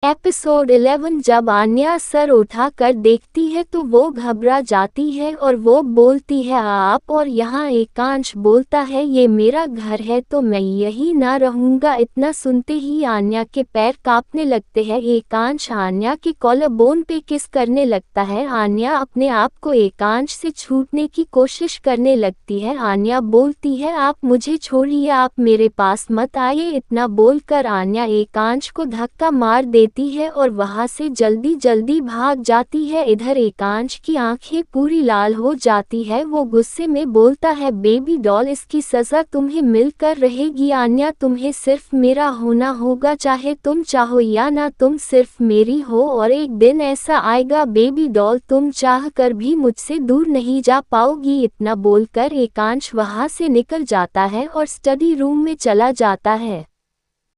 Episode 11। जब Anya sir उठा कर देखती है तो वो घबरा जाती है और वो बोलती है आप, और यहाँ एकांश बोलता है ये मेरा घर है तो मैं यही ना रहूँगा। इतना सुनते ही आन्या के पैर कांपने लगते हैं। एकांश आन्या के कॉलरबोन पे किस करने लगता है। आन्या अपने आप को एकांश से छूटने की कोशिश करने लगती है। आन्या बोलती है आप मुझे छोड़िए, आप मेरे पास मत आइए। इतना बोलकर आन्या एकांश को धक्का मार देती है और वहां से जल्दी जल्दी भाग जाती है। इधर एकांश की आंखें पूरी लाल हो जाती है। वो गुस्से में बोलता है बेबी डॉल, इसकी सजा तुम्हें मिलकर रहेगी। आन्या तुम्हें सिर्फ मेरा होना होगा, चाहे तुम चाहो या ना, तुम सिर्फ मेरी हो। और एक दिन ऐसा आएगा बेबी डॉल, तुम चाह कर भी मुझसे दूर नहीं जा पाओगी। इतना बोलकर एकांश वहां से निकल जाता है और स्टडी रूम में चला जाता है।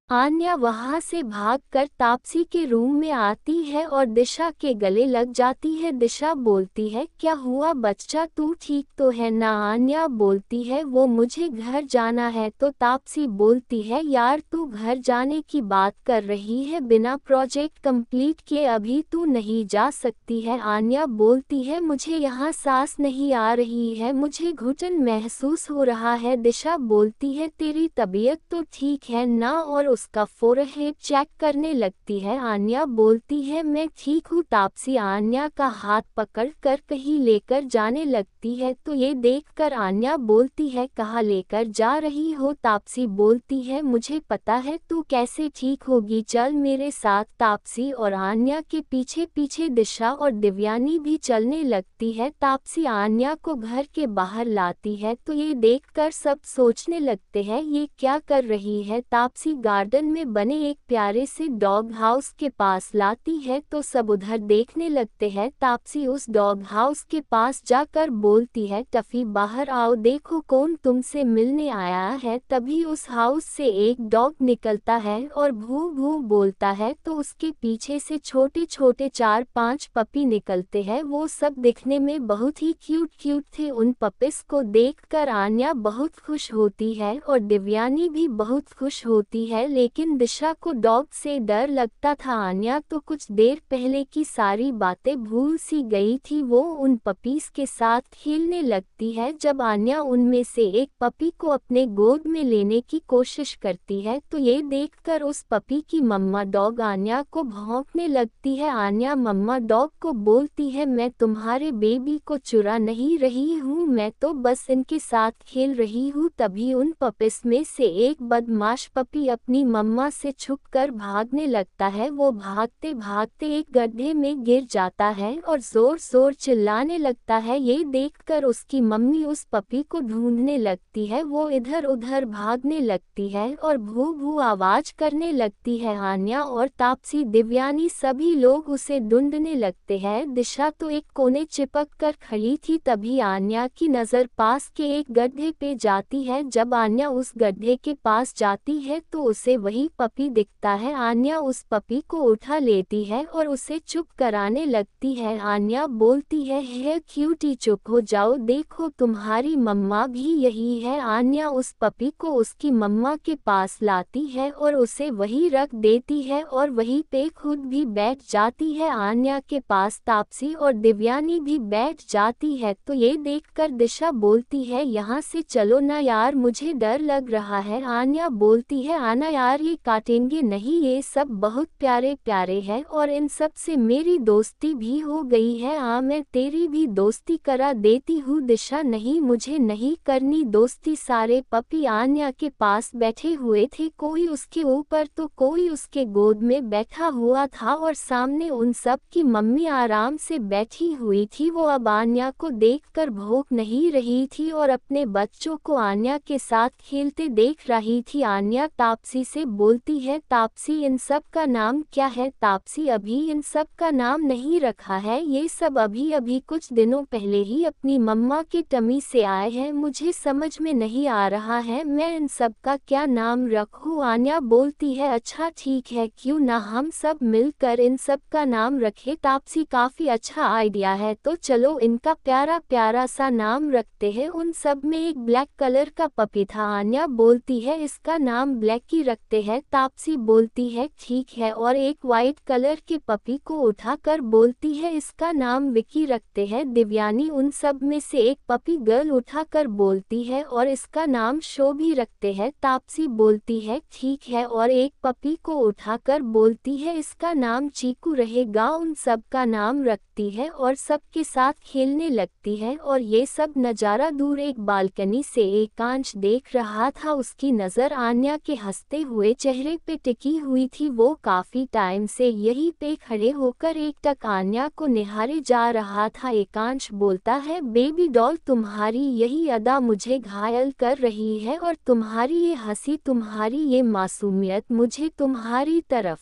आन्या वहां से भागकर तापसी के रूम में आती है और दिशा के गले लग जाती है। दिशा बोलती है क्या हुआ बच्चा, तू ठीक तो है ना। आन्या बोलती है वो मुझे घर जाना है। तो तापसी बोलती है यार तू घर जाने की बात कर रही है, बिना प्रोजेक्ट कंप्लीट किए अभी तू नहीं जा सकती है। आन्या बोलती है मुझे यहाँ सांस नहीं आ रही है, मुझे घुटन महसूस हो रहा है। दिशा बोलती है तेरी तबीयत तो ठीक है ना, और उसका फोरहेड चेक करने लगती है। आन्या बोलती है मैं ठीक हूँ। तापसी आन्या का हाथ पकड़ कर कहीं लेकर जाने लगती है। तो ये देखकर आन्या बोलती है कहाँ लेकर जा रही हो। तापसी बोलती है मुझे पता है तू कैसे ठीक होगी, चल मेरे साथ। तापसी और आन्या के पीछे पीछे दिशा और दिव्यानी भी चलने लगती है। तापसी आन्या को घर के बाहर लाती है तो ये देखकर सब सोचने लगते हैं ये क्या कर रही है। तापसी गार्डन में बने एक प्यारे से डॉग हाउस के पास लाती है तो सब उधर देखने लगते हैं। तापसी उस डॉग हाउस के पास जाकर बोलती है टफी बाहर आओ, देखो कौन तुमसे मिलने आया है। तभी उस हाउस से एक डॉग निकलता है और भू भू बोलता है तो उसके पीछे से छोटे छोटे 4-5 पपी निकलते हैं। वो सब दिखने में बहुत ही क्यूट क्यूट थे। उन पपीज को देखकर आन्या बहुत खुश होती है और दिव्यानी भी बहुत खुश होती है, लेकिन दिशा को डॉग से डर लगता था। आन्या तो कुछ देर पहले की सारी बातें भूल सी गई थी। वो उन पपीज के साथ खेलने लगती है। जब आन्या उनमें से एक पपी को अपने गोद में लेने की कोशिश करती है तो ये देखकर उस पपी की मम्मा डॉग आन्या को भौंकने लगती है। आन्या मम्मा डॉग को बोलती है मैं तुम्हारे बेबी को चुरा नहीं रही हूँ, मैं तो बस इनके साथ खेल रही हूँ। तभी उन पपीज में से एक बदमाश पपी अपनी मम्मा से छुपकर भागने लगता है। वो भागते भागते एक गड्ढे में गिर जाता है और जोर जोर चिल्लाने लगता है। ये देखकर उसकी मम्मी उस पपी को ढूंढने लगती है। वो इधर उधर भागने लगती है और भू भू आवाज करने लगती है। आन्या और तापसी दिव्यानी सभी लोग उसे ढूंढने लगते हैं। दिशा तो एक कोने चिपक कर खड़ी थी। तभी आन्या की नजर पास के एक गड्ढे पे जाती है। जब आन्या उस गड्ढे के पास जाती है तो उसे वही पपी दिखता है। आन्या उस पपी को उठा लेती है और उसे चुप कराने लगती है। आन्या बोलती है क्यूटी चुप हो जाओ, देखो तुम्हारी मम्मा भी यही है। आन्या उस पपी को उसकी मम्मा के पास लाती है और उसे वही रख देती है और वहीं पे खुद भी बैठ जाती है। आन्या के पास तापसी और दिव्यानी भी बैठ जाती है। तो ये देखकर दिशा बोलती है यहाँ से चलो ना यार, मुझे डर लग रहा है। आन्या बोलती है आना यार, ये काटेंगे नहीं, ये सब बहुत प्यारे प्यारे हैं और इन सब से मेरी दोस्ती भी हो गई है। मैं तेरी भी दोस्ती करा देती हूँ। दिशा नहीं, मुझे नहीं करनी दोस्ती। सारे पपी आन्या के पास बैठे हुए थे, कोई उसके ऊपर तो कोई उसके गोद में बैठा हुआ था और सामने उन सब की मम्मी आराम से बैठी हुई थी। वो अब आन्या को देखकर भौंक नहीं रही थी और अपने बच्चों को आन्या के साथ खेलते देख रही थी। आन्या तापसी से बोलती है तापसी इन सब का नाम क्या है। तापसी अभी इन सब का नाम नहीं रखा है, ये सब अभी अभी कुछ दिनों पहले ही अपनी मम्मा के टमी से आए हैं, मुझे समझ में नहीं आ रहा है मैं इन सब का क्या नाम रखूं। आन्या बोलती है अच्छा ठीक है, क्यों ना हम सब मिलकर इन सब का नाम रखें। तापसी काफी अच्छा आइडिया है, तो चलो इनका प्यारा प्यारा सा नाम रखते हैं। उन सब में एक ब्लैक कलर का पपी था। आन्या बोलती है इसका नाम ब्लैक ही रख रखते हैं। तापसी बोलती है ठीक है और एक वाइट कलर के पपी को उठाकर बोलती है इसका नाम विकी रखते हैं। दिव्यानी उन सब में से एक पपी गर्ल उठाकर बोलती है और इसका नाम शोभी रखते हैं। तापसी बोलती है ठीक है और एक पपी को उठाकर बोलती है इसका नाम चीकू रहेगा। उन सब का नाम रखती है और सबके साथ खेलने लगती है और ये सब नज़ारा दूर एक बालकनी से एकांश देख रहा था। उसकी नज़र आन्या के हंसते हुए चेहरे पे टिकी हुई थी। वो काफी टाइम से यहीं पे खड़े होकर एकटक आन्या को निहारे जा रहा था। एकांश बोलता है बेबी डॉल तुम्हारी यही अदा मुझे घायल कर रही है और तुम्हारी ये हंसी तुम्हारी ये मासूमियत मुझे तुम्हारी तरफ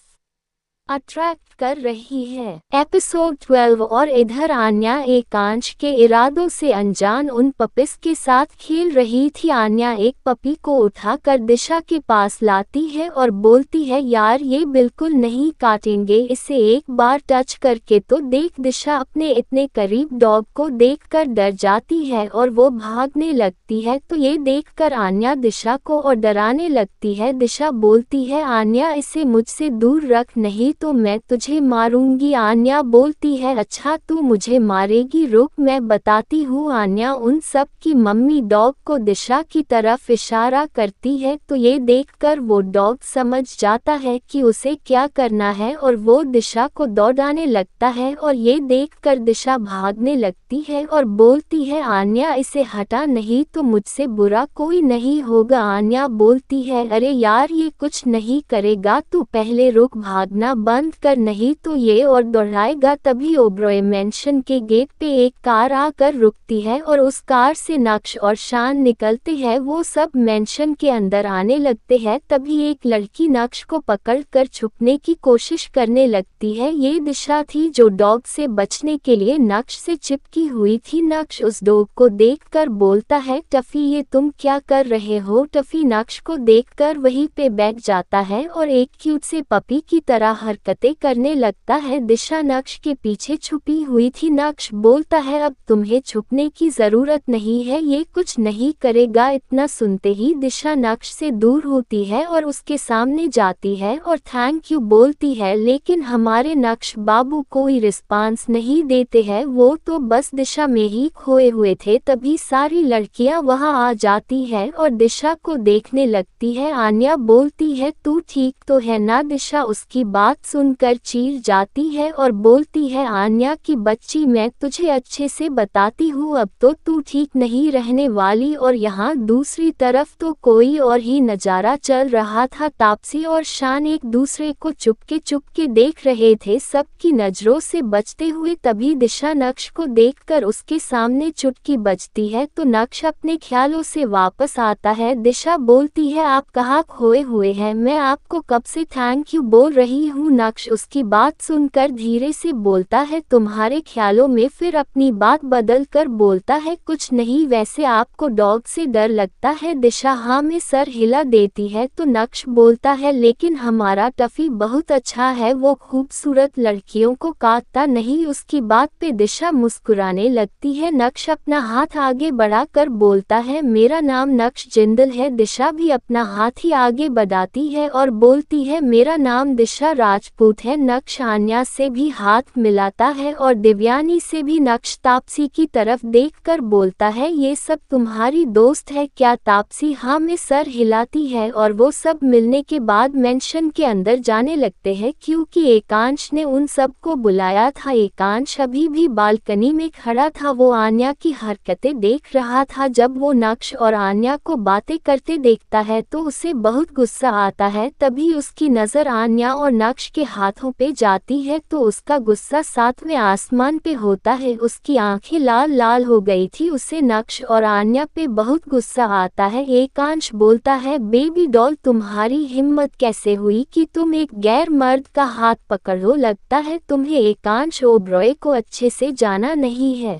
अट्रैक्ट कर रही है। एपिसोड 12। और इधर आन्या एकांश के इरादों से अनजान उन पपीज के साथ खेल रही थी। आन्या एक पपी को उठाकर दिशा के पास लाती है और बोलती है यार ये बिल्कुल नहीं काटेंगे, इसे एक बार टच करके तो देख। दिशा अपने इतने करीब डॉग को देखकर डर जाती है और वो भागने लगती है। तो ये देखकर आन्या दिशा को और डराने लगती है। दिशा बोलती है आन्या इसे मुझसे दूर रख नहीं तो मैं तुझे मारूंगी। आन्या बोलती है अच्छा तू मुझे मारेगी, रुक मैं बताती हूँ। आन्या उन सब की मम्मी डॉग को दिशा की तरफ इशारा करती है। तो ये देखकर वो डॉग समझ जाता है कि उसे क्या करना है और वो दिशा को दौड़ाने लगता है और ये देखकर दिशा भागने लगती है और बोलती है आन्या इसे हटा नहीं तो मुझसे बुरा कोई नहीं होगा। आन्या बोलती है अरे यार ये कुछ नहीं करेगा, तू पहले रुक, भागना बंद कर नहीं तो ये और दौड़ाएगा। तभी ओब्रॉय मैंशन के गेट पे एक कार आकर रुकती है और उस कार से नक्श और शान निकलते हैं। वो सब मैंशन के अंदर आने लगते हैं। तभी एक लड़की नक्श को पकड़कर छुपने की कोशिश करने लगती है। ये दिशा थी जो डॉग से बचने के लिए नक्श से चिपकी हुई थी। नक्श उस डॉग को देखकर बोलता है टफी ये तुम क्या कर रहे हो। टफी नक्श को देखकर वहीं पे बैठ जाता है और एक क्यूट से पपी की तरह हरकतें करने लगता है। दिशा नक्श के पीछे छुपी हुई थी। नक्श बोलता है अब तुम्हें छुपने की जरूरत नहीं है, ये कुछ नहीं करेगा। इतना सुनते ही दिशा नक्श से दूर होती है और उसके सामने जाती है और थैंक यू बोलती है, लेकिन हमारे नक्श बाबू कोई रिस्पांस नहीं देते हैं, वो तो बस दिशा में ही खोए हुए थे। तभी सारी लड़कियां वहां आ जाती है और दिशा को देखने लगती है। आन्या बोलती है तू ठीक तो है ना। दिशा उसकी बात सुनकर चीर जाती है और बोलती है आन्या की बच्ची मैं तुझे अच्छे से बताती हूँ, अब तो तू ठीक नहीं रहने वाली। और यहाँ दूसरी तरफ तो कोई और ही नज़ारा चल रहा था। तापसी और शान एक दूसरे को चुपके देख रहे थे, सबकी नज़रों से बचते हुए। तभी दिशा नक्श को देखकर उसके सामने चुटकी बजती है तो नक्श अपने ख्यालों से वापस आता है। दिशा बोलती है आप कहाँ खोए हुए हैं, मैं आपको कब से थैंक यू बोल रही हूँ। नक्श उसकी बात सुनकर धीरे से बोलता है तुम्हारे ख्यालों में, फिर अपनी बात बदल कर बोलता है कुछ नहीं, वैसे आपको डॉग से डर लगता है। दिशा हाँ में सर हिला देती है तो नक्श बोलता है लेकिन हमारा टफी बहुत अच्छा है, वो खूबसूरत लड़कियों को काटता नहीं। उसकी बात पे दिशा मुस्कुराने लगती है। नक्श अपना हाथ आगे बढ़ाकर बोलता है मेरा नाम नक्श जिंदल है। दिशा भी अपना हाथ ही आगे बढ़ाती है और बोलती है मेरा नाम दिशा राजपूत है। नक्श आन्या से भी हाथ मिलाता है और दिव्यानी से भी। नक्श तापसी की तरफ देखकर बोलता है ये सब तुम्हारी दोस्त है क्या। तापसी हाँ में सर हिलाती है और वो सब मिलने के बाद मेंशन के अंदर जाने लगते हैं क्योंकि एकांश ने उन सब को बुलाया था। एकांश अभी भी बालकनी में खड़ा था, वो आन्या की हरकतें देख रहा था। जब वो नक्श और आन्या को बातें करते देखता है तो उसे बहुत गुस्सा आता है। तभी उसकी नज़र आन्या और नक्श के हाथों पे जाती है तो उसका गुस्सा सातवें आसमान पे होता है। उसकी आंखें लाल लाल हो गई थी। उसे नक्श और आन्या पे बहुत गुस्सा आता है। एकांश बोलता है बेबी डॉल तुम्हारी हिम्मत कैसे हुई कि तुम एक गैर मर्द का हाथ पकड़ो, लगता है तुम्हें एकांश ओब्रॉय को अच्छे से जाना नहीं है।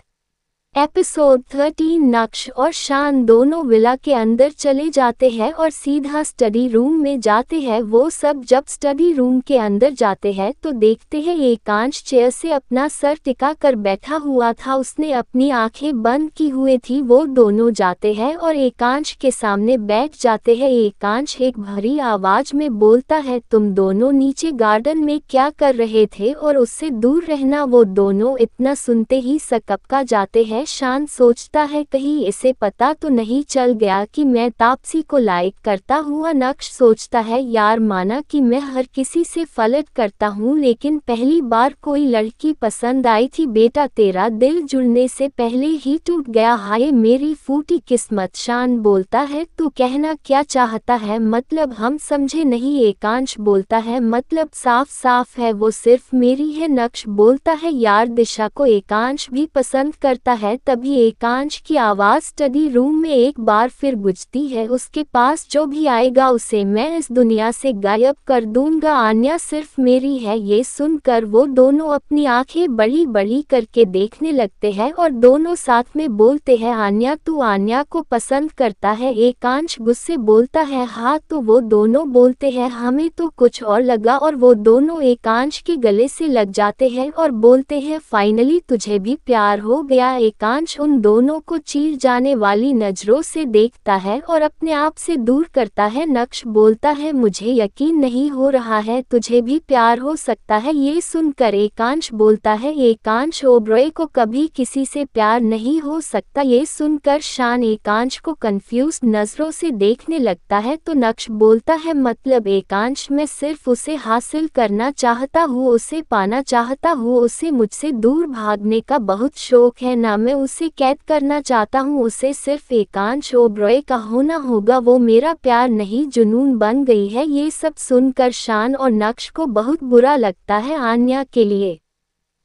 एपिसोड 13 नक्श और शान दोनों विला के अंदर चले जाते हैं और सीधा स्टडी रूम में जाते हैं। वो सब जब स्टडी रूम के अंदर जाते हैं तो देखते हैं एकांश चेयर से अपना सर टिका कर बैठा हुआ था। उसने अपनी आंखें बंद की हुई थी। वो दोनों जाते हैं और एकांश के सामने बैठ जाते हैं। एकांश एक भारी आवाज में बोलता है, तुम दोनों नीचे गार्डन में क्या कर रहे थे और उससे दूर रहना। वो दोनों इतना सुनते ही सकपका जाते हैं। शान सोचता है कहीं इसे पता तो नहीं चल गया कि मैं तापसी को लाइक करता हूँ। नक्श सोचता है यार माना कि मैं हर किसी से फ्लर्ट करता हूँ लेकिन पहली बार कोई लड़की पसंद आई थी। बेटा तेरा दिल जुड़ने से पहले ही टूट गया। हाय मेरी फूटी किस्मत। शान बोलता है तू कहना क्या चाहता है, मतलब हम समझे नहीं। एकांश बोलता है मतलब साफ साफ है वो सिर्फ मेरी है। नक्श बोलता है यार दिशा को एकांश भी पसंद करता है। तभी एकांश की आवाज स्टडी रूम में एक बार फिर गूंजती है, उसके पास जो भी आएगा उसे मैं इस दुनिया से गायब कर दूंगा। आन्या सिर्फ मेरी है। ये सुनकर वो दोनों अपनी आंखें बड़ी बड़ी करके देखने लगते हैं और दोनों साथ में बोलते हैं आन्या तू आन्या को पसंद करता है। एकांश गुस्से बोलता है हाँ। तो वो दोनों बोलते हैं हमें तो कुछ और लगा और वो दोनों एकांश के गले से लग जाते हैं और बोलते हैं फाइनली तुझे भी प्यार हो गया। एकांश उन दोनों को चीर जाने वाली नजरों से देखता है और अपने आप से दूर करता है। नक्श बोलता है मुझे यकीन नहीं हो रहा है तुझे भी प्यार हो सकता है। ये सुनकर एकांश बोलता है एकांश ओबरॉय को कभी किसी से प्यार नहीं हो सकता। ये सुनकर शान एकांश को कंफ्यूज नजरों से देखने लगता है। तो नक्श बोलता है मतलब एकांश मैं सिर्फ उसे हासिल करना चाहता हूँ, उसे पाना चाहता हूँ, उसे मुझसे दूर भागने का बहुत शौक है ना मैं उसे कैद करना चाहता हूँ। उसे सिर्फ एकांश ओबरॉय का होना होगा। वो मेरा प्यार नहीं जुनून बन गई है। ये सब सुनकर शान और नक्श को बहुत बुरा लगता है आन्या के लिए।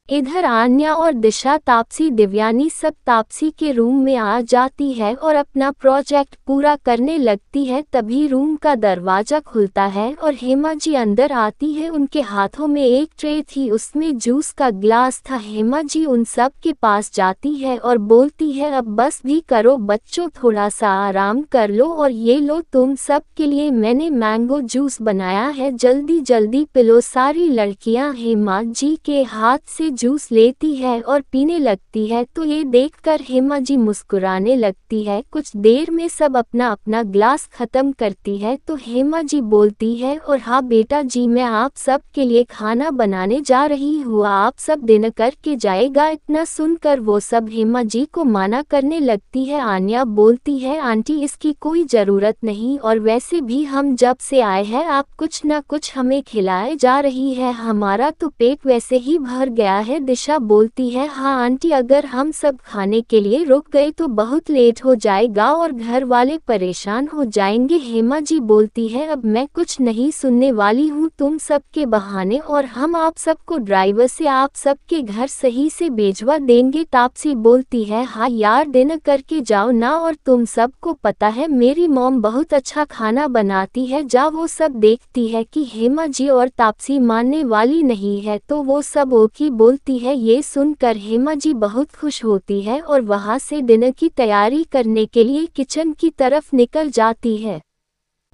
इधर आन्या और दिशा तापसी दिव्यानी सब तापसी के रूम में आ जाती है और अपना प्रोजेक्ट पूरा करने लगती है। तभी रूम का दरवाजा खुलता है और हेमा जी अंदर आती है। उनके हाथों में एक ट्रे थी, उसमें जूस का ग्लास था। हेमा जी उन सब के पास जाती है और बोलती है अब बस भी करो बच्चों, थोड़ा सा आराम कर लो और ये लो तुम सब के लिए मैंने मैंगो जूस बनाया है, जल्दी जल्दी पिलो। सारी लड़कियां हेमा जी के हाथ से जूस लेती है और पीने लगती है। तो ये देखकर हेमा जी मुस्कुराने लगती है। कुछ देर में सब अपना अपना ग्लास खत्म करती है। तो हेमा जी बोलती है और हाँ बेटा जी मैं आप सब के लिए खाना बनाने जा रही हूँ, आप सब डिनर करके जाएगा। इतना सुनकर वो सब हेमा जी को माना करने लगती है। आन्या बोलती है आंटी इसकी कोई ज़रूरत नहीं और वैसे भी हम जब से आए हैं आप कुछ न कुछ हमें खिलाए जा रही है, हमारा तो पेट वैसे ही भर गया है। दिशा बोलती है हाँ आंटी अगर हम सब खाने के लिए रुक गए तो बहुत लेट हो जाएगा और घर वाले परेशान हो जाएंगे। हेमा जी बोलती है अब मैं कुछ नहीं सुनने वाली हूँ तुम सबके बहाने और हम आप सबको ड्राइवर से आप सबके घर सही से भेजवा देंगे। तापसी बोलती है हाँ यार डिनर करके जाओ ना, और तुम सबको पता है मेरी मॉम बहुत अच्छा खाना बनाती है। जा वो सब देखती है कि हेमा जी और तापसी मानने वाली नहीं है तो वो सब ओके बोलती है। ये सुनकर हेमा जी बहुत खुश होती है और वहां से डिनर की तैयारी करने के लिए किचन की तरफ निकल जाती है।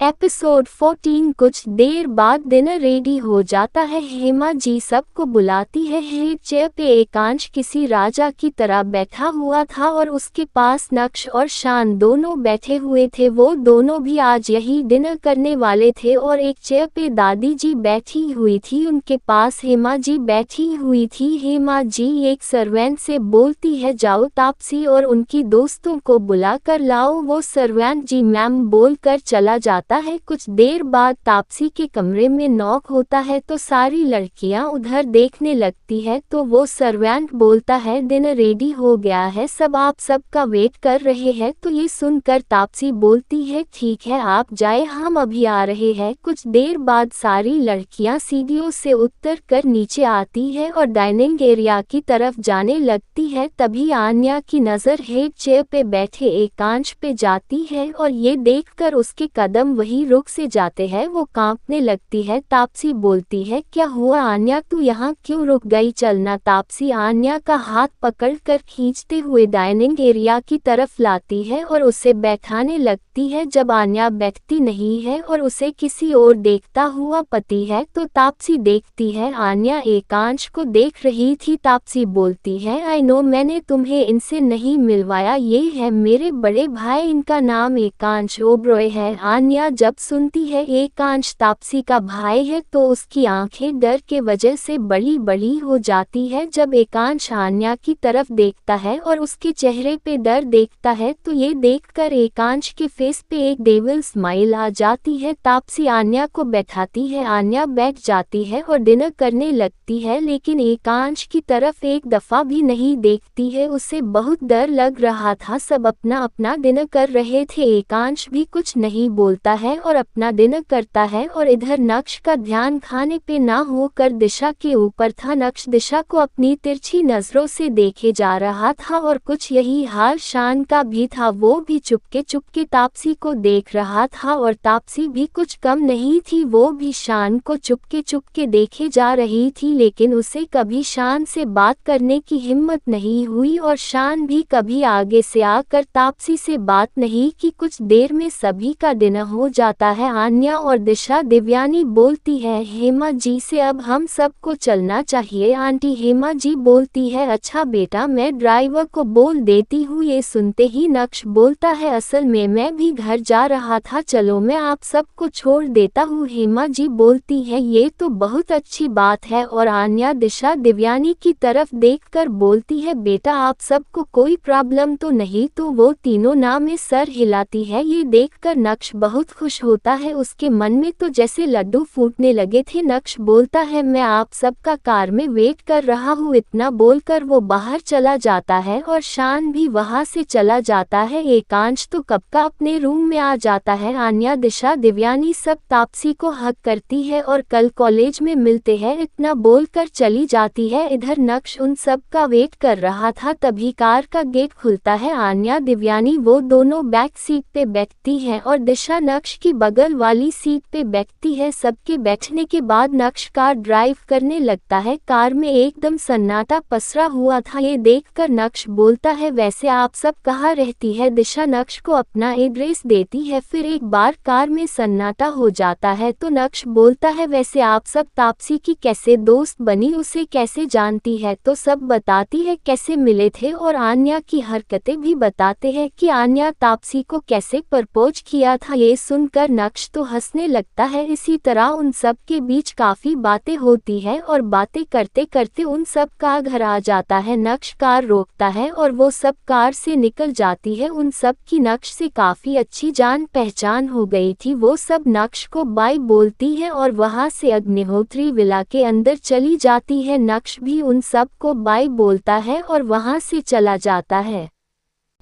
एपिसोड 14 कुछ देर बाद डिनर रेडी हो जाता है। हेमा जी सबको बुलाती है। हेड चेयर पे एकांश किसी राजा की तरह बैठा हुआ था और उसके पास नक्श और शान दोनों बैठे हुए थे। वो दोनों भी आज यही डिनर करने वाले थे और एक चेयर पे दादी जी बैठी हुई थी, उनके पास हेमा जी बैठी हुई थी। हेमा जी एक सर्वेंट से बोलती है जाओ तापसी और उनकी दोस्तों को बुला कर लाओ। वो सर्वेंट जी मैम बोल कर चला जाता है। कुछ देर बाद तापसी के कमरे में नॉक होता है तो सारी लड़कियां उधर देखने लगती है। तो वो सर्वेंट बोलता है डिनर रेडी हो गया है, सब आप सबका वेट कर रहे हैं। तो ये सुनकर तापसी बोलती है ठीक है आप जाए हम अभी आ रहे हैं। कुछ देर बाद सारी लड़कियां सीढ़ियों से उतर कर नीचे आती है और डाइनिंग एरिया की तरफ जाने लगती है। तभी आन्या की नज़र हेड चेयर पे बैठे एकांश पे जाती है और ये देखकर उसके कदम वही रुक से जाते हैं। वो कांपने लगती है। तापसी बोलती है, क्या हुआ आन्या, तू यहाँ क्यों रुक गई, चलना। तापसी आन्या का हाथ पकड़कर खींचते हुए डाइनिंग एरिया की तरफ लाती है और उसे बैठाने लगती है। जब आन्या बैठती नहीं है और उसे किसी और देखता हुआ पति है तो तापसी देखती है आन्या एकांश को देख रही थी। तापसी बोलती है, आई नो, मैंने तुम्हें इनसे नहीं मिलवाया, ये है मेरे बड़े भाई, इनका नाम एकांश ओबरॉय है। आन्या जब सुनती है एकांश तापसी का भाई है तो उसकी आंखें डर के वजह से बड़ी बड़ी हो जाती है। जब एकांश आन्या की तरफ देखता है और उसके चेहरे पे डर देखता है तो ये देखकर एकांश के फेस पे एक डेविल स्माइल आ जाती है। तापसी आन्या को बैठाती है। आन्या बैठ जाती है और डिनर करने लगती है, लेकिन एकांश की तरफ एक दफा भी नहीं देखती है। उसे बहुत डर लग रहा था। सब अपना अपना डिनर कर रहे थे। एकांश भी कुछ नहीं बोलता है और अपना डिनर करता है और इधर नक्श का ध्यान खाने पे ना होकर दिशा के ऊपर था। नक्श दिशा को अपनी तिरछी नजरों से देखे जा रहा था और कुछ यही हाल शान का भी था। वो भी चुपके चुपके तापसी को देख रहा था और तापसी भी कुछ कम नहीं थी। वो भी शान को चुपके चुपके देखे जा रही थी, लेकिन उसे कभी शान से बात करने की हिम्मत नहीं हुई और शान भी कभी आगे से आकर तापसी से बात नहीं की। कुछ देर में सभी का डिनर हो जाता है। आन्या और दिशा दिव्यानी बोलती है, हेमा जी से अब हम सबको चलना चाहिए। आंटी हेमा जी बोलती है, अच्छा बेटा, मैं ड्राइवर को बोल देती हूँ। ये सुनते ही नक्श बोलता है, असल में मैं भी घर जा रहा था, चलो मैं आप सबको छोड़ देता हूँ। हेमा जी बोलती है, ये तो बहुत अच्छी बात है। और आन्या दिशा दिव्यानी की तरफ देखकर बोलती है, बेटा आप सबको कोई प्रॉब्लम तो नहीं। तो वो तीनों ना में सर हिलाती है। ये देखकर नक्श बहुत खुश होता है। उसके मन में तो जैसे लड्डू फूटने लगे थे। नक्श बोलता है, मैं आप सबका कार में वेट कर रहा हूँ। इतना बोलकर वो बाहर चला जाता है और शान भी वहां से चला जाता है। एकांश तो कब का अपने रूम में आ जाता है। आन्या दिशा दिव्यानी सब तापसी को हक करती है और कल कॉलेज में मिलते हैं, इतना बोलकर चली जाती है। इधर नक्श उन सब का वेट कर रहा था, तभी कार का गेट खुलता है। आन्या दिव्यानी वो दोनों बैक सीट पे बैठती हैं और दिशा नक्श की बगल वाली सीट पे बैठती है। सबके बैठने के बाद नक्श कार ड्राइव करने लगता है। कार में एकदम सन्नाटा पसरा हुआ था। ये देखकर नक्श बोलता है, वैसे आप सब कहाँ रहती है। दिशा नक्श को अपना एड्रेस देती है। फिर एक बार कार में सन्नाटा हो जाता है तो नक्श बोलता है, वैसे आप सब तापसी की कैसे दोस्त बनी, उसे कैसे जानती है। तो सब बताती है कैसे मिले थे और आन्या की हरकतें भी बताते हैं कि आन्या तापसी को कैसे प्रपोज किया था। ये सुनकर नक्श तो हंसने लगता है। इसी तरह उन सब के बीच काफी बातें होती है और बातें करते करते उन सब का घर आ जाता है। नक्श कार रोकता है और वो सब कार से निकल जाती है। उन सब की नक्श से काफी अच्छी जान पहचान हो गई थी। वो सब नक्श को बाय बोलती है और वहां से अग्निहोत्री विला के अंदर चली जाती है। नक्श भी उन सब को बाय बोलता है और वहां से चला जाता है।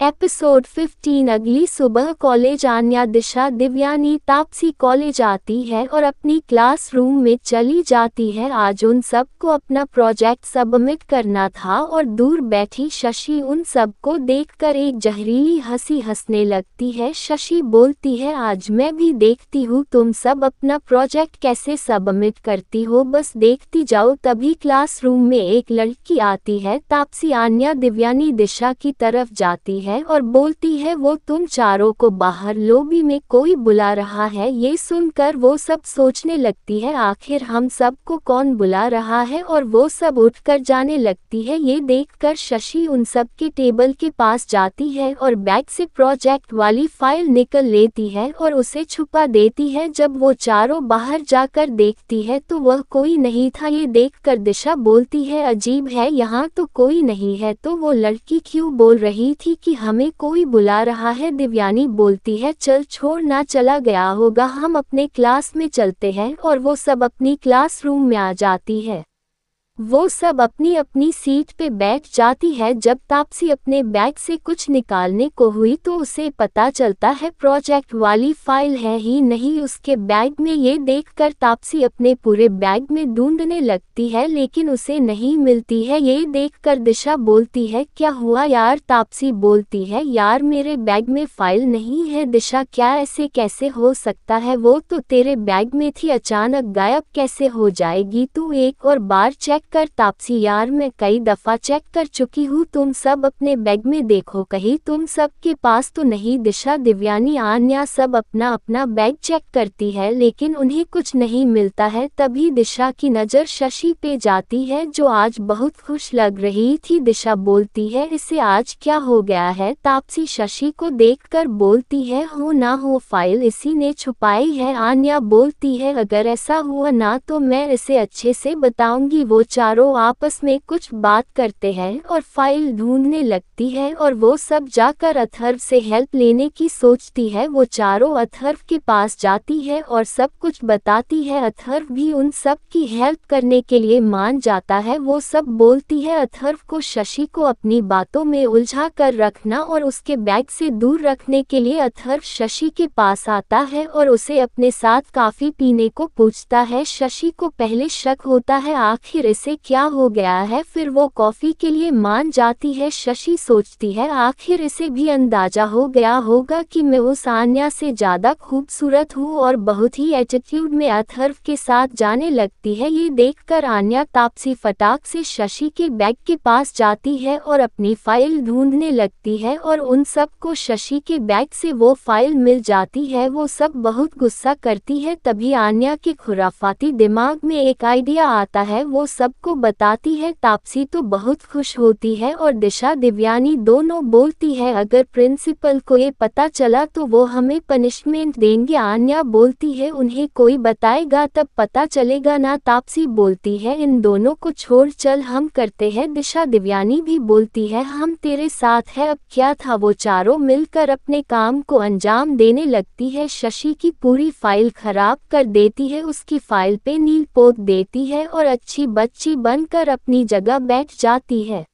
एपिसोड 15। अगली सुबह कॉलेज। आन्या दिशा दिव्यानी तापसी कॉलेज आती है और अपनी क्लासरूम में चली जाती है। आज उन सबको अपना प्रोजेक्ट सबमिट करना था और दूर बैठी शशि उन सबको देखकर एक जहरीली हंसी हंसने लगती है। शशि बोलती है, आज मैं भी देखती हूँ तुम सब अपना प्रोजेक्ट कैसे सबमिट करती हो, बस देखती जाओ। तभी क्लासरूम में एक लड़की आती है। तापसी आन्या दिव्यानी दिशा की तरफ जाती है और बोलती है, वो तुम चारों को बाहर लॉबी में कोई बुला रहा है। ये सुनकर वो सब सोचने लगती है, आखिर हम सब को कौन बुला रहा है, और वो सब उठकर जाने लगती है। ये देखकर शशि उन सब के टेबल के पास जाती है और बैग से प्रोजेक्ट वाली फाइल निकल लेती है और उसे छुपा देती है। जब वो चारों बाहर जाकर देखती है तो वह कोई नहीं था। ये देखकर दिशा बोलती है, अजीब है, यहाँ तो कोई नहीं है। तो वो लड़की क्यों बोल रही थी कि हमें कोई बुला रहा है। दिव्यानी बोलती है, चल छोड़ना, चला गया होगा, हम अपने क्लास में चलते हैं। और वो सब अपनी क्लासरूम में आ जाती है। वो सब अपनी अपनी सीट पे बैठ जाती है। जब तापसी अपने बैग से कुछ निकालने को हुई तो उसे पता चलता है प्रोजेक्ट वाली फाइल है ही नहीं उसके बैग में। ये देखकर तापसी अपने पूरे बैग में ढूंढने लगती है लेकिन उसे नहीं मिलती है। ये देखकर दिशा बोलती है क्या हुआ यार? तापसी बोलती है यार मेरे बैग में फाइल नहीं है। दिशा क्या ऐसे कैसे हो सकता है? वो तो तेरे बैग में थी, अचानक गायब कैसे हो जाएगी? तू एक और बार चेक कर। तापसी यार मैं कई दफा चेक कर चुकी हूँ, तुम सब अपने बैग में देखो कहीं तुम सब के पास तो नहीं। दिशा, दिव्यानी, आन्या सब अपना अपना बैग चेक करती है लेकिन उन्हें कुछ नहीं मिलता है। तभी दिशा की नज़र शशि पे जाती है जो आज बहुत खुश लग रही थी। दिशा बोलती है इसे आज क्या हो गया है? तापसी शशि को देखकर बोलती है हो ना हो फाइल इसी ने छुपाई है। आन्या बोलती है अगर ऐसा हुआ ना तो मैं इसे अच्छे से बताऊंगी। वो चारों आपस में कुछ बात करते हैं और फाइल ढूंढने लगती है और वो सब जाकर अथर्व से हेल्प लेने की सोचती है। वो चारों अथर्व के पास जाती है और सब कुछ बताती है। अथर्व भी उन सब की हेल्प करने के लिए मान जाता है। वो सब बोलती है अथर्व को शशि को अपनी बातों में उलझा कर रखना और उसके बैग से दूर रखने के लिए। अथर्व शशि के पास आता है और उसे अपने साथ काफी पीने को पूछता है। शशि को पहले शक होता है आखिर इसे क्या हो गया है, फिर वो कॉफी के लिए मान जाती है। शशि सोचती है आखिर इसे भी अंदाजा हो गया होगा कि मैं उस आन्या से ज्यादा खूबसूरत हूँ और बहुत ही एटीट्यूड में अथर्व के साथ जाने लगती है। ये देखकर आन्या तापसी फटाक से शशि के बैग के पास जाती है और अपनी फाइल ढूंढने लगती है और उन सब को शशि के बैग से वो फाइल मिल जाती है। वो सब बहुत गुस्सा करती है। तभी आन्या के खुराफाती दिमाग में एक आइडिया आता है, वो सबको बताती है। तापसी तो बहुत खुश होती है और दिशा दिव्यानी दोनों बोलती है अगर प्रिंसिपल को ये पता चला तो वो हमें पनिशमेंट देंगे। आन्या बोलती है उन्हें कोई बताएगा तब पता चलेगा ना। तापसी बोलती है इन दोनों को छोड़ चल हम करते हैं। दिशा दिव्यानी भी बोलती है हम तेरे साथ है। अब क्या था? वो चारों मिलकर अपने काम को अंजाम देने लगती है। शशि की पूरी फाइल खराब कर देती है, उसकी फाइल पे नील पोत देती है और अच्छी बच्ची बनकर अपनी जगह बैठ जाती है।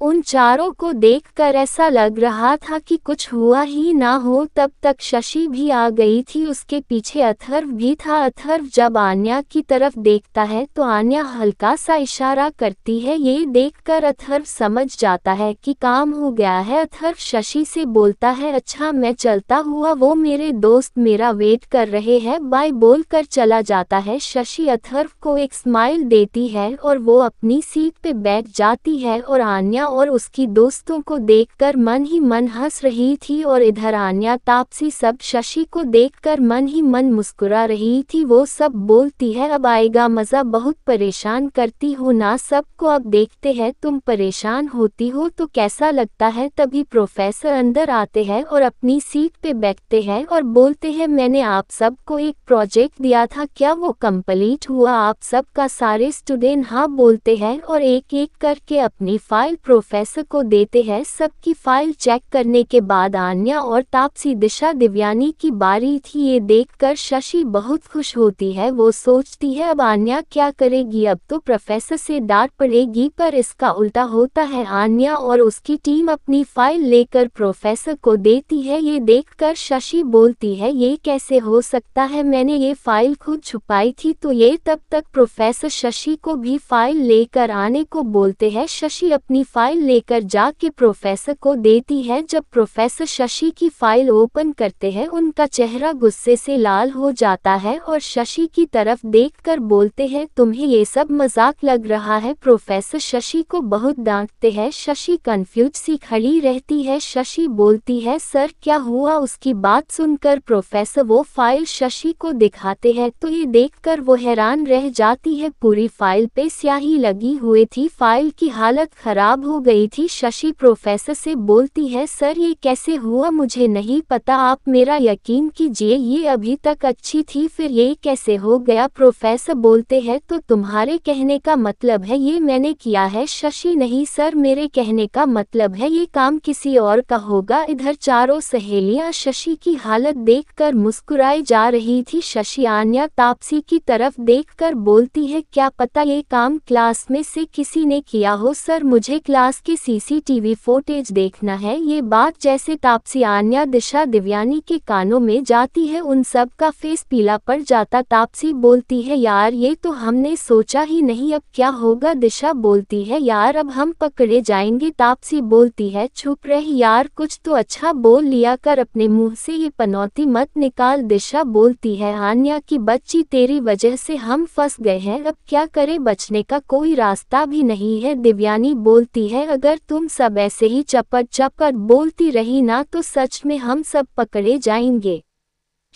उन चारों को देखकर ऐसा लग रहा था कि कुछ हुआ ही ना हो। तब तक शशि भी आ गई थी, उसके पीछे अथर्व भी था। अथर्व जब आन्या की तरफ देखता है तो आन्या हल्का सा इशारा करती है। ये देखकर अथर्व समझ जाता है कि काम हो गया है। अथर्व शशि से बोलता है अच्छा मैं चलता हुआ, वो मेरे दोस्त मेरा वेट कर रहे हैं, बाय बोलकर चला जाता है। शशि अथर्व को एक स्माइल देती है और वो अपनी सीट पे बैठ जाती है और आन्या और उसकी दोस्तों को देखकर मन ही मन हंस रही थी और इधर आन्या तापसी सब शशि को देखकर मन ही मन मुस्कुरा रही थी। वो सब बोलती है अब आएगा मजा, बहुत परेशान करती हो ना सबको, अब देखते हैं तुम परेशान होती हो तो कैसा लगता है। तभी प्रोफेसर अंदर आते हैं और अपनी सीट पे बैठते हैं और बोलते हैं मैंने आप सबको एक प्रोजेक्ट दिया था, क्या वो कंप्लीट हुआ आप सबका? सारे स्टूडेंट हाँ बोलते हैं और एक एक करके अपनी फाइल प्रोफेसर को देते हैं। सबकी फाइल चेक करने के बाद आन्या और तापसी दिशा दिव्यानी की बारी थी। ये देखकर शशि बहुत खुश होती है। वो सोचती है अब आन्या क्या करेगी, अब तो प्रोफेसर से डांट पड़ेगी, पर इसका उल्टा होता है। आन्या और उसकी टीम अपनी फाइल लेकर प्रोफेसर को देती है। ये देखकर शशि बोलती है ये कैसे हो सकता है, मैंने ये फाइल खुद छुपाई थी। तो ये तब तक प्रोफेसर शशि को भी फाइल लेकर आने को बोलते हैं। शशि अपनी फाइल लेकर जाके प्रोफेसर को देती है। जब प्रोफेसर शशि की फाइल ओपन करते हैं उनका चेहरा गुस्से से लाल हो जाता है और शशि की तरफ देखकर बोलते हैं तुम्हें ये सब मजाक लग रहा है। प्रोफेसर शशि को बहुत डांटते हैं। शशि कंफ्यूज सी खड़ी रहती है। शशि बोलती है सर क्या हुआ? उसकी बात सुनकर प्रोफेसर वो फाइल शशि को दिखाते हैं तो ये देखकर वो हैरान रह जाती है। पूरी फाइल पे स्याही लगी हुई थी, फाइल की हालत खराब हो गई थी। शशि प्रोफेसर से बोलती है, सर ये कैसे हुआ मुझे नहीं पता, आप मेरा यकीन कीजिए ये अभी तक अच्छी थी, फिर ये कैसे हो गया। प्रोफेसर बोलते हैं, तो तुम्हारे कहने का मतलब है ये मैंने किया है। शशि, नहीं सर, मेरे कहने का मतलब है ये काम किसी और का होगा। इधर चारों सहेलियां शशि की हालत देखकर मुस्कुराई जा रही थी। शशि आन्या तापसी की तरफ देखकर बोलती है, क्या पता ये काम क्लास में से किसी ने किया हो। सर मुझे क्लास के सीसीटीवी फुटेज देखना है। ये बात जैसे तापसी, आन्या, दिशा, दिव्यानी के कानों में जाती है उन सब का फेस पीला पड़ जाता। तापसी बोलती है, यार ये तो हमने सोचा ही नहीं, अब क्या होगा। दिशा बोलती है, यार अब हम पकड़े जाएंगे। तापसी बोलती है, चुप रह यार, कुछ तो अच्छा बोल लिया कर, अपने मुंह से ये पनौती मत निकाल। दिशा बोलती है, आन्या की बच्ची, तेरी वजह से हम फंस गए हैं, अब क्या करे, बचने का कोई रास्ता भी नहीं है। दिव्यानी बोलती है, अगर तुम सब ऐसे ही चपट चपट बोलती रही ना तो सच में हम सब पकड़े जाएंगे।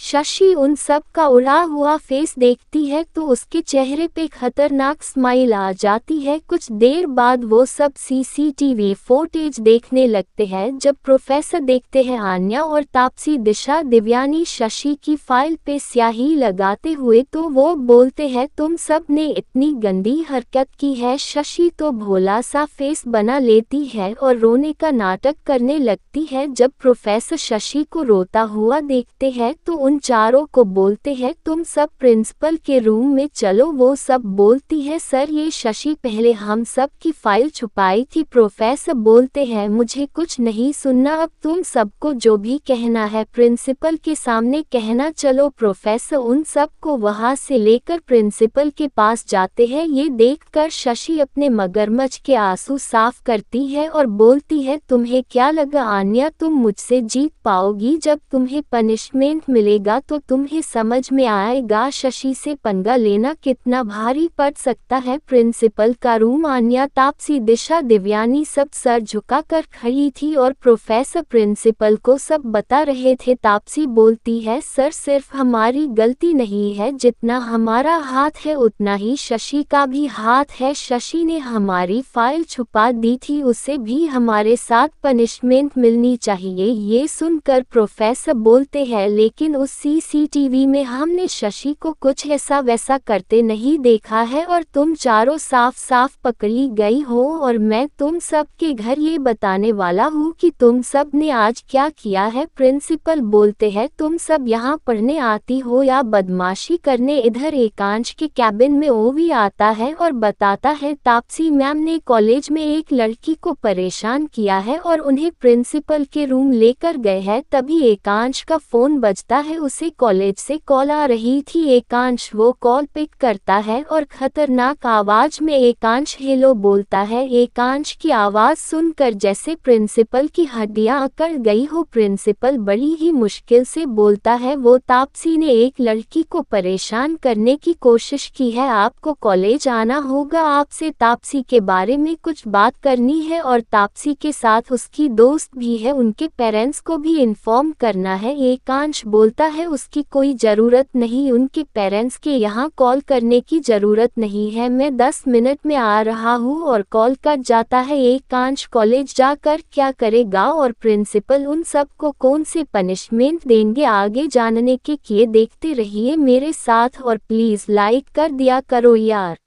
शशि उन सब का उड़ा हुआ फेस देखती है तो उसके चेहरे पे खतरनाक स्माइल आ जाती है। कुछ देर बाद वो सब सीसीटीवी फुटेज देखने लगते हैं। जब प्रोफेसर देखते हैं आन्या और तापसी, दिशा, दिव्यानी शशि की फाइल पे स्याही लगाते हुए, तो वो बोलते हैं, तुम सब ने इतनी गंदी हरकत की है। शशि तो भोला सा फेस बना लेती है और रोने का नाटक करने लगती है। जब प्रोफेसर शशि को रोता हुआ देखते हैं तो उन चारों को बोलते हैं, तुम सब प्रिंसिपल के रूम में चलो। वो सब बोलती है, सर ये शशि पहले हम सब की फाइल छुपाई थी। प्रोफेसर बोलते हैं, मुझे कुछ नहीं सुनना, अब तुम सबको जो भी कहना है प्रिंसिपल के सामने कहना। चलो। प्रोफेसर उन सब को वहां से लेकर प्रिंसिपल के पास जाते हैं। ये देखकर शशि अपने मगरमच्छ के आंसू साफ करती है और बोलती है, तुम्हें क्या लगा आन्या तुम मुझसे जीत पाओगी, जब तुम्हें पनिशमेंट मिलेगा तो तुम्हें समझ में आएगा शशि से पंगा लेना कितना भारी पड़ सकता है। प्रिंसिपल का रूम, आन्या, तापसी, दिशा, दिव्यानी सब सर झुकाकर खड़ी थी और प्रोफेसर प्रिंसिपल को सब बता रहे थे। तापसी बोलती है, सर सिर्फ हमारी गलती नहीं है, जितना हमारा हाथ है उतना ही शशि का भी हाथ है। शशि ने हमारी फाइल छुपा दी थी, उसे भी हमारे साथ पनिशमेंट मिलनी चाहिए। ये सुनकर प्रोफेसर बोलते हैं, लेकिन उस सीसीटीवी में हमने शशि को कुछ ऐसा वैसा करते नहीं देखा है और तुम चारों साफ साफ पकड़ी गई हो और मैं तुम सब के घर ये बताने वाला हूँ कि तुम सब ने आज क्या किया है। प्रिंसिपल बोलते हैं, तुम सब यहाँ पढ़ने आती हो या बदमाशी करने। इधर एकांश के कैबिन में ओवी आता है और बताता है, तापसी मैम ने कॉलेज में एक लड़की को परेशान किया है और उन्हें प्रिंसिपल के रूम लेकर गए हैं। तभी एकांश का फोन बजता है, उसे कॉलेज से कॉल आ रही थी। एकांश वो कॉल पिक करता है और खतरनाक आवाज में एकांश हेलो बोलता है। एकांश की आवाज सुनकर जैसे प्रिंसिपल की हड्डियां अकड़ गई हो। प्रिंसिपल बड़ी ही मुश्किल से बोलता है, वो तापसी ने एक लड़की को परेशान करने की कोशिश की है, आपको कॉलेज आना होगा, आपसे तापसी के बारे में कुछ बात करनी है और तापसी के साथ उसकी दोस्त भी है, उनके पेरेंट्स को भी इन्फॉर्म करना है। एकांश बोलता है, उसकी कोई ज़रूरत नहीं, उनके पेरेंट्स के यहाँ कॉल करने की ज़रूरत नहीं है, मैं 10 मिनट में आ रहा हूँ और कॉल कट जाता है। एकांश कॉलेज जाकर क्या करेगा और प्रिंसिपल उन सब को कौन से पनिशमेंट देंगे, आगे जानने के लिए देखते रहिए मेरे साथ और प्लीज़ लाइक कर दिया करो यार।